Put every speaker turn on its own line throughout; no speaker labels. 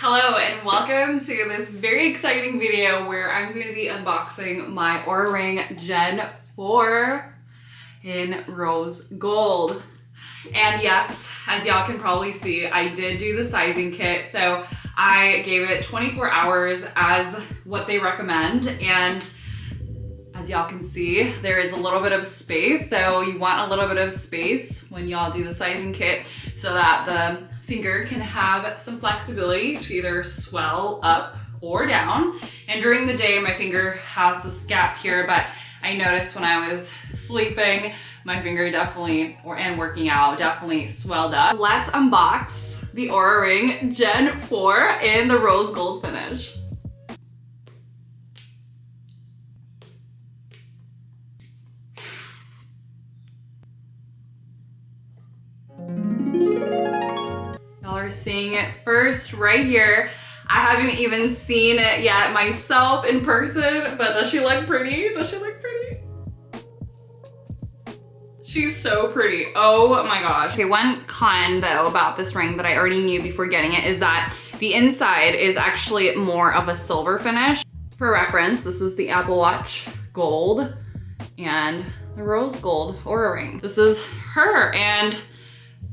Hello and welcome to this very exciting video where I'm going to be unboxing my Oura Ring Gen 4 in rose gold. And yes, as y'all can probably see, I did do the sizing kit. So I gave it 24 hours as what they recommend. And as y'all can see, there is a little bit of space. So you want a little bit of space when y'all do the sizing kit so that the finger can have some flexibility to either swell up or down. And during the day, my finger has this gap here, but I noticed when I was sleeping, my finger definitely, and working out, definitely swelled up. Let's unbox the Oura Ring Gen 4 in the rose gold finish. Y'all are seeing it first right here. I haven't even seen it yet myself in person, but does she look pretty? Does she look pretty? She's so pretty. Oh my gosh. Okay, one con though about this ring that I already knew before getting it is that the inside is actually more of a silver finish. For reference, this is the Apple Watch gold and the rose gold Oura Ring. This is her, and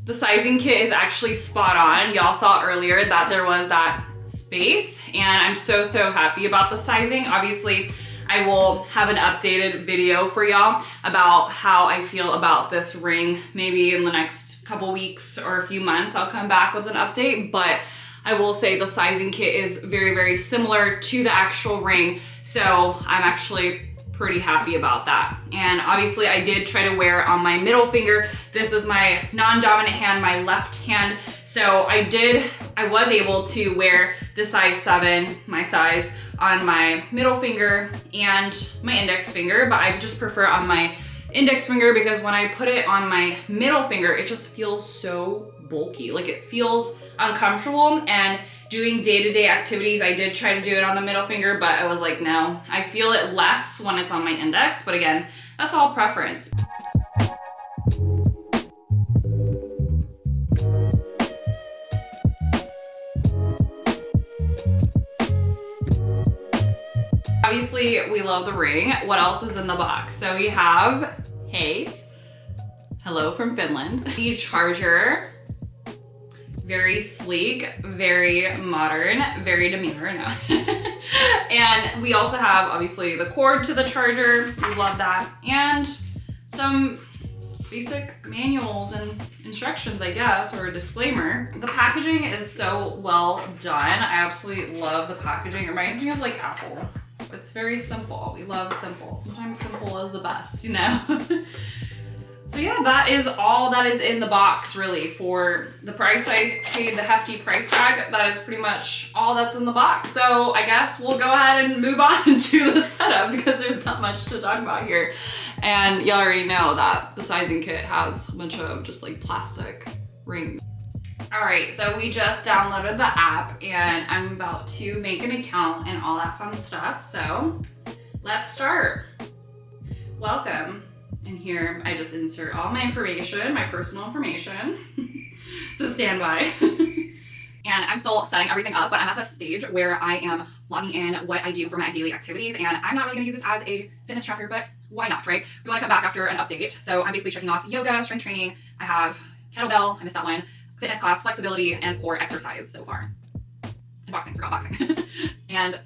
the sizing kit is actually spot on. Y'all saw earlier that there was that space, and I'm so happy about the sizing. Obviously, I will have an updated video for y'all about how I feel about this ring. Maybe in the next couple weeks or a few months, I'll come back with an update, but I will say the sizing kit is very similar to the actual ring. So I'm actually pretty happy about that. And obviously I did try to wear it on my middle finger. This is my non-dominant hand, my left hand. So I was able to wear the size 7, my size, on my middle finger and my index finger, but I just prefer on my index finger because when I put it on my middle finger, it just feels so bulky. Like it feels uncomfortable, and doing day-to-day activities, I did try to do it on the middle finger, but I was like, no, I feel it less when it's on my index. But again, that's all preference. Obviously, we love the ring. What else is in the box? So we have, hey, hello from Finland. The charger. Very sleek, very modern, very demure, no. And we also have, obviously, the cord to the charger. We love that. And some basic manuals and instructions, I guess, or a disclaimer. The packaging is so well done. I absolutely love the packaging. It reminds me of like Apple. It's very simple. We love simple. Sometimes simple is the best, you know? So yeah, that is all that is in the box, really. For the price I paid, the hefty price tag, that is pretty much all that's in the box. So I guess we'll go ahead and move on to the setup because there's not much to talk about here. And y'all already know that the sizing kit has a bunch of just like plastic rings. All right, so we just downloaded the app and I'm about to make an account and all that fun stuff. So let's start. Welcome. And here I just insert all my information, my personal information. So stand by. And I'm still setting everything up, but I'm at the stage where I am logging in what I do for my daily activities. And I'm not really gonna use this as a fitness tracker, but why not, right? We wanna come back after an update. So I'm basically checking off yoga, strength training. I have kettlebell, I missed that one, fitness class, flexibility, and core exercise so far. And boxing, forgot boxing. And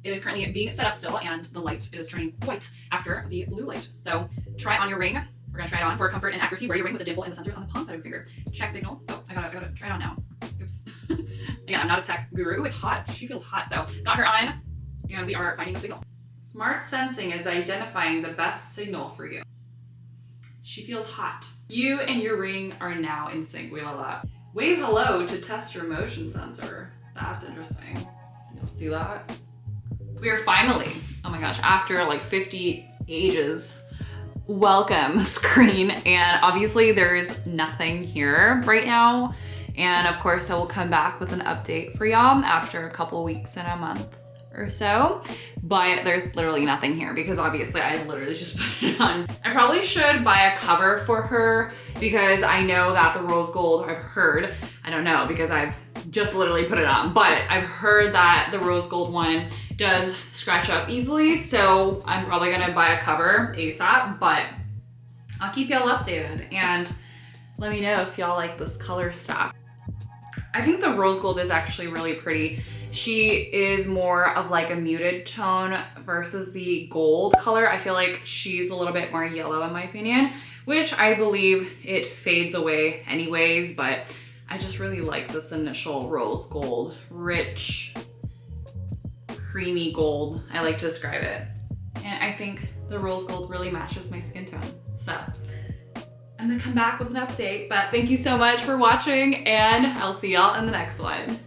it is currently being set up still, and the light is turning white after the blue light. So try on your ring. We're gonna try it on for comfort and accuracy. Wear your ring with a dimple and the sensor on the palm side of your finger. Check signal. Oh, I gotta try it on now. Oops. Again, I'm not a tech guru. Ooh, it's hot. She feels hot. So got her on, and we are finding the signal. Smart sensing is identifying the best signal for you. She feels hot. You and your ring are now in sync. We love that. Wave hello to test your motion sensor. That's interesting. You'll see that. We are finally, oh my gosh, after like 50 ages, welcome screen. And obviously there's nothing here right now. And of course I will come back with an update for y'all after a couple weeks and a month or so. But there's literally nothing here because obviously I literally just put it on. I probably should buy a cover for her because I know that the rose gold, I've heard, I don't know, because I've just literally put it on. But I've heard that the rose gold one does scratch up easily, so I'm probably gonna buy a cover ASAP, but I'll keep y'all updated and let me know if y'all like this color stuff. I think the rose gold is actually really pretty. She is more of like a muted tone versus the gold color. I feel like she's a little bit more yellow in my opinion, which I believe it fades away anyways, but I just really like this initial rose gold, rich, creamy gold, I like to describe it. And I think the rose gold really matches my skin tone. So I'm gonna come back with an update, but thank you so much for watching and I'll see y'all in the next one.